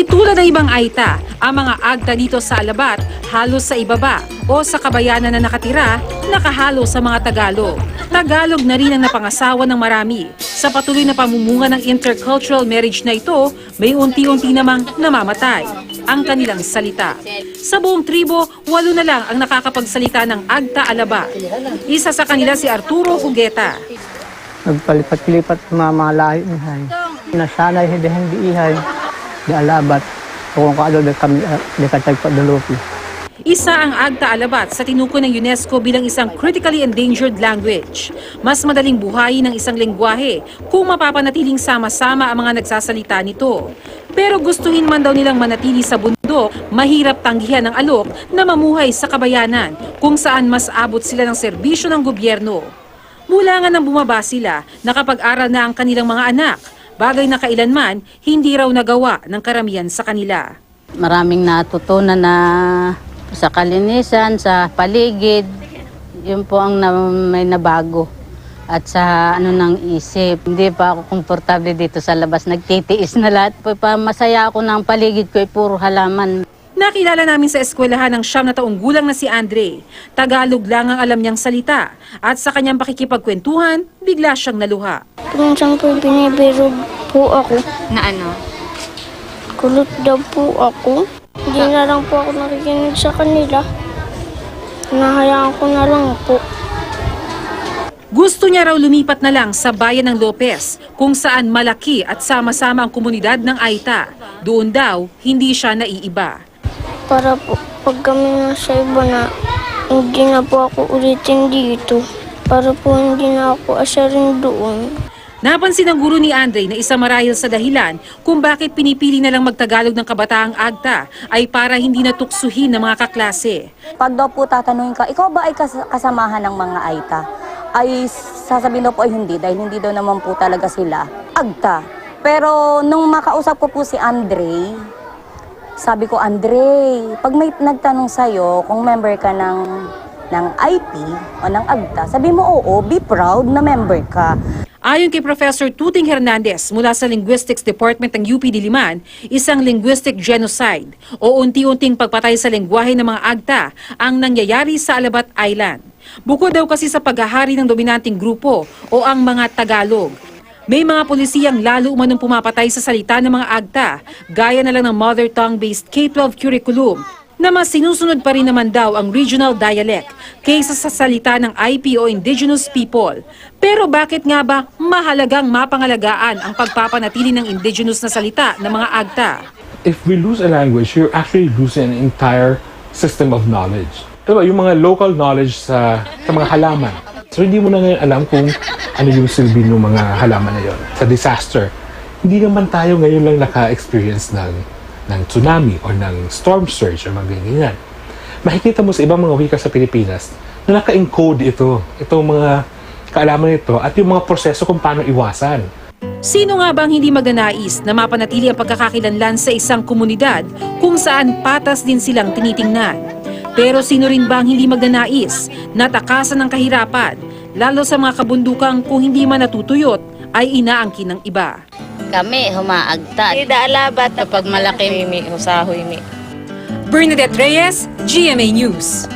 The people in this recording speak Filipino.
Di tulad ng ibang Aita, ang mga Agta dito sa Alabat halos sa ibaba o sa kabayanan na nakatira, nakahalo sa mga Tagalog. Tagalog na rin ang napangasawa ng marami. Sa patuloy na pamumunga ng intercultural marriage na ito, may unti-unti namang namamatay ang kanilang salita. Sa buong tribo, 8 na lang ang nakakapagsalita ng Agta Alabat. Isa sa kanila si Arturo Hugueta. Nagpalipat-lipat mga lahi nihay. Nasanay hindi ihay. Di Alabat. Kung kaano di kami di katagpadulupi. Isa ang Agta Alabat sa tinukoy ng UNESCO bilang isang critically endangered language. Mas madaling buhayin ng isang lengguwahe kung mapapanatiling sama-sama ang mga nagsasalita nito. Pero gustuhin man daw nilang manatili sa bundok, mahirap tanggihan ng alok na mamuhay sa kabayanan kung saan mas abot sila ng serbisyo ng gobyerno. Mula nga nang bumaba sila, nakapag-aral na ang kanilang mga anak, bagay na kailanman hindi raw nagawa ng karamihan sa kanila. Maraming natutunan na sa kalinisan, sa paligid, yun po ang may nabago. At sa ng isip, hindi pa ako komportable dito sa labas, nagtitiis na lahat. Masaya ako ng paligid ko, puro halaman. Nakilala namin sa eskwelahan ng 9 na taong gulang na si Andre. Tagalog lang ang alam niyang salita at sa kanyang pakikipagkwentuhan, bigla siyang naluha. Minsan po binibiro po ako. Na ano? Kulot daw po ako. Hindi na lang po ako nakikinig sa kanila. Nahayaan ko na lang po. Gusto niya raw lumipat na lang sa bayan ng Lopez kung saan malaki at sama-sama ang komunidad ng Aita. Doon daw, hindi siya naiiba. Para po pag kami nasa iba na hindi na po ako ulitin dito. Para po hindi na ako asarin doon. Napansin ng guro ni Andre na isa marahil sa dahilan kung bakit pinipili na lang magtagalog ng kabataang Agta ay para hindi natuksuhin ng mga kaklase. Pag daw po tatanungin ka, ikaw ba ay kasamahan ng mga Aita? Ay sasabihin daw po ay hindi dahil hindi daw naman po talaga sila Agta. Pero nung makausap ko po si Andre, sabi ko, Andre, pag may nagtanong sa'yo kung member ka ng IP o ng Agta, sabi mo oo, be proud na member ka. Ayon kay Professor Tuting Hernandez mula sa Linguistics Department ng UP Diliman, isang linguistic genocide o unti-unting pagpatay sa lengguwahe ng mga Agta ang nangyayari sa Alabat Island. Bukod daw kasi sa paghahari ng dominanting grupo o ang mga Tagalog, may mga pulisiyang lalo umanong pumapatay sa salita ng mga Agta, gaya na lang ng mother tongue-based K-12 curriculum, na mas sinusunod pa rin naman daw ang regional dialect kaysa sa salita ng IP o indigenous people. Pero bakit nga ba mahalagang mapangalagaan ang pagpapanatili ng indigenous na salita ng mga Agta? If we lose a language, you're actually losing an entire system of knowledge. Diba, yung mga local knowledge sa mga halaman. So hindi mo na ngayon alam kung ano yung silbi ng mga halaman na yun. Sa disaster, hindi naman tayo ngayon lang naka-experience ng tsunami o ng storm surge o mga ganyan. Makikita mo sa ibang mga wika sa Pilipinas na naka-encode itong mga kaalaman nito at yung mga proseso kung paano iwasan. Sino nga bang hindi magnanais na mapanatili ang pagkakakilanlan sa isang komunidad kung saan patas din silang tinitingnan? Pero sino rin bang hindi magnanais na takasan ng kahirapan, lalo sa mga kabundukang kung hindi man natutuyot ay inaangkin ng iba? Kami, humaagta. Hindi Alabat. Kapag malaki, Husahoy mi. Bernadette Reyes, GMA News.